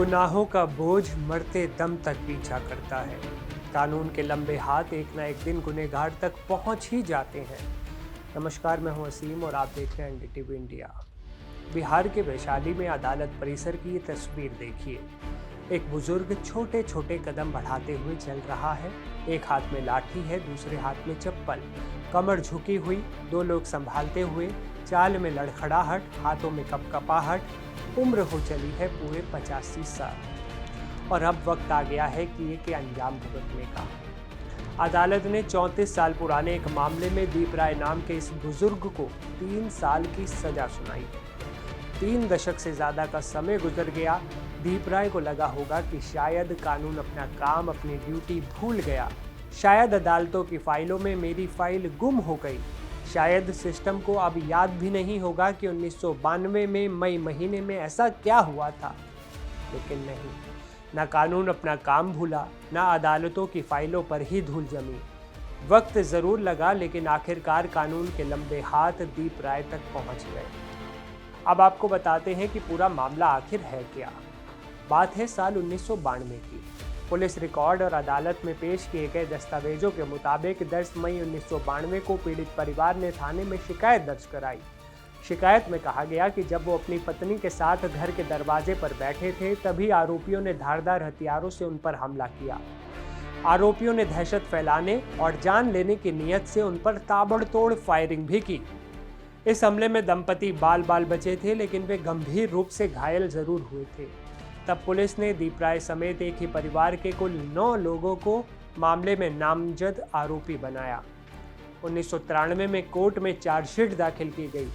गुनाहों का बोझ मरते दम तक पीछा करता है। कानून के लंबे हाथ एक ना एक दिन गुनहगार तक पहुंच ही जाते हैं। नमस्कार, मैं हूं असीम और आप देख रहे हैं एनडीटीवी इंडिया। बिहार के वैशाली में अदालत परिसर की ये तस्वीर देखिए। एक बुजुर्ग छोटे छोटे कदम बढ़ाते हुए चल रहा है। एक हाथ में लाठी है, दूसरे हाथ में चप्पल, कमर झुकी हुई, दो लोग संभालते हुए, चाल में लड़खड़ाहट, हाथों में कपकपाहट। उम्र हो चली है पूरे 85 साल और अब वक्त आ गया है कि ये के अंजाम भुगतने का। अदालत ने 34 साल पुराने एक मामले में दीप राय नाम के इस बुजुर्ग को 3 साल की सजा सुनाई। 3 दशक से ज्यादा का समय गुजर गया। दीप राय को लगा होगा कि शायद कानून अपना काम, अपनी ड्यूटी भूल गया। शायद अदालतों की फाइलों में मेरी फाइल गुम हो गई। शायद सिस्टम को अब याद भी नहीं होगा कि 1992 में मई महीने में ऐसा क्या हुआ था। लेकिन नहीं, ना कानून अपना काम भूला, ना अदालतों की फाइलों पर ही धूल जमी। वक्त जरूर लगा, लेकिन आखिरकार कानून के लंबे हाथ दीप राय तक पहुंच गए। अब आपको बताते हैं कि पूरा मामला आखिर है क्या। बात है साल 1992 की। पुलिस रिकॉर्ड और अदालत में पेश किए गए दस्तावेजों के मुताबिक 10 मई 1992 को पीड़ित परिवार ने थाने में शिकायत दर्ज कराई। शिकायत में कहा गया कि जब वो अपनी पत्नी के साथ घर के दरवाजे पर बैठे थे, तभी आरोपियों ने धारदार हथियारों से उन पर हमला किया। आरोपियों ने दहशत फैलाने और जान लेने की नीयत से उन पर ताबड़तोड़ फायरिंग भी की। इस हमले में दंपति बाल बाल बचे थे, लेकिन वे गंभीर रूप से घायल जरूर हुए थे। तब पुलिस ने दीप राय समेत एक ही परिवार के कुल 9 लोगों को मामले में नामजद आरोपी बनाया। 1993 में कोर्ट में चार्जशीट दाखिल की गई,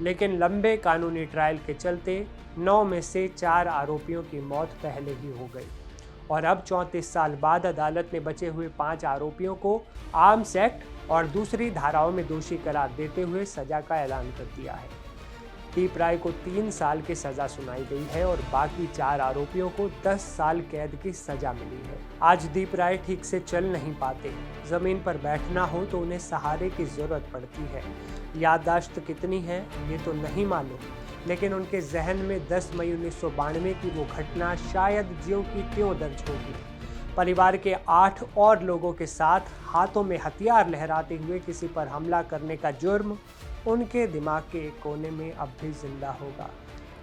लेकिन लंबे कानूनी ट्रायल के चलते 9 में से 4 आरोपियों की मौत पहले ही हो गई और अब 34 साल बाद अदालत ने बचे हुए 5 आरोपियों को आर्म्स एक्ट और दूसरी धाराओं में दोषी करार देते हुए सजा का ऐलान कर दिया है। दीप राय को 3 साल की सजा सुनाई गई है और बाकी 4 आरोपियों को 10 साल कैद की सजा मिली है। आज दीप राय ठीक से चल नहीं पाते। जमीन पर बैठना हो तो उन्हें सहारे की जरूरत पड़ती है। याददाश्त कितनी है ये तो नहीं मालूम, लेकिन उनके जहन में 10 मई 1992 की वो घटना शायद ज्यों की त्यों दर्ज होगी। परिवार के 8 और लोगों के साथ हाथों में हथियार लहराते हुए किसी पर हमला करने का जुर्म उनके दिमाग के एक कोने में अब भी जिंदा होगा।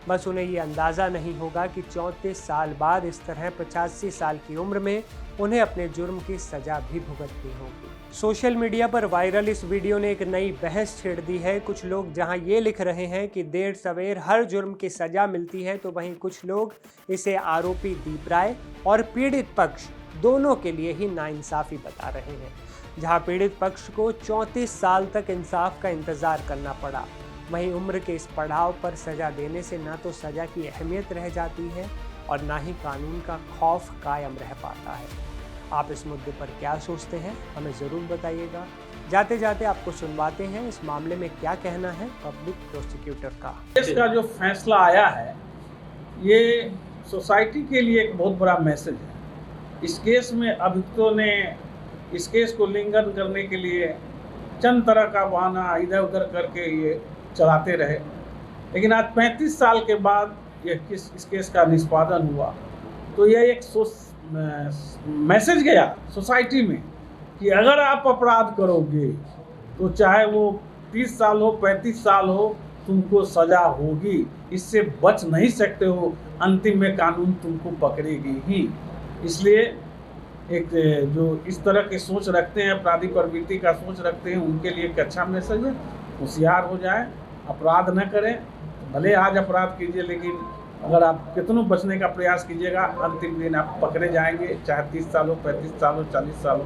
बस उन्हें ये अंदाज़ा नहीं होगा कि 34 साल बाद इस तरह 85 साल की उम्र में उन्हें अपने जुर्म की सजा भी भुगतनी होगी। सोशल मीडिया पर वायरल इस वीडियो ने एक नई बहस छेड़ दी है। कुछ लोग जहां ये लिख रहे हैं कि देर सवेर हर जुर्म की सजा मिलती है, तो वहीं कुछ लोग इसे आरोपी दीप राय और पीड़ित पक्ष दोनों के लिए ही नाइंसाफी बता रहे हैं। जहां पीड़ित पक्ष को 34 साल तक इंसाफ का इंतजार करना पड़ा, वहीं उम्र के इस पड़ाव पर सजा देने से ना तो सजा की अहमियत रह जाती है और ना ही कानून का खौफ कायम रह पाता है। आप इस मुद्दे पर क्या सोचते हैं, हमें ज़रूर बताइएगा। जाते जाते आपको सुनवाते हैं इस मामले में क्या कहना है पब्लिक प्रोसिक्यूटर का। इसका जो फैसला आया है ये सोसाइटी के लिए एक बहुत बड़ा मैसेज है। इस केस में अभियुक्तों ने इस केस को लिंगन करने के लिए चंद तरह का बहाना इधर उधर करके ये चलाते रहे, लेकिन आज 35 साल के बाद इस केस का निष्पादन हुआ, तो यह एक मैसेज गया सोसाइटी में कि अगर आप अपराध करोगे तो चाहे वो 30 साल हो, 35 साल हो, तुमको सजा होगी। इससे बच नहीं सकते हो, अंतिम में कानून तुमको पकड़ेगी ही। इसलिए एक जो इस तरह की सोच रखते हैं, अपराधी प्रवृत्ति का सोच रखते हैं, उनके लिए एक अच्छा मैसेज है। होशियार हो जाएं, अपराध न करें। भले आज अपराध कीजिए, लेकिन अगर आप कितनों बचने का प्रयास कीजिएगा, अंतिम दिन आप पकड़े जाएंगे, चाहे 30 साल हो, 35 साल हो, 40 साल हो।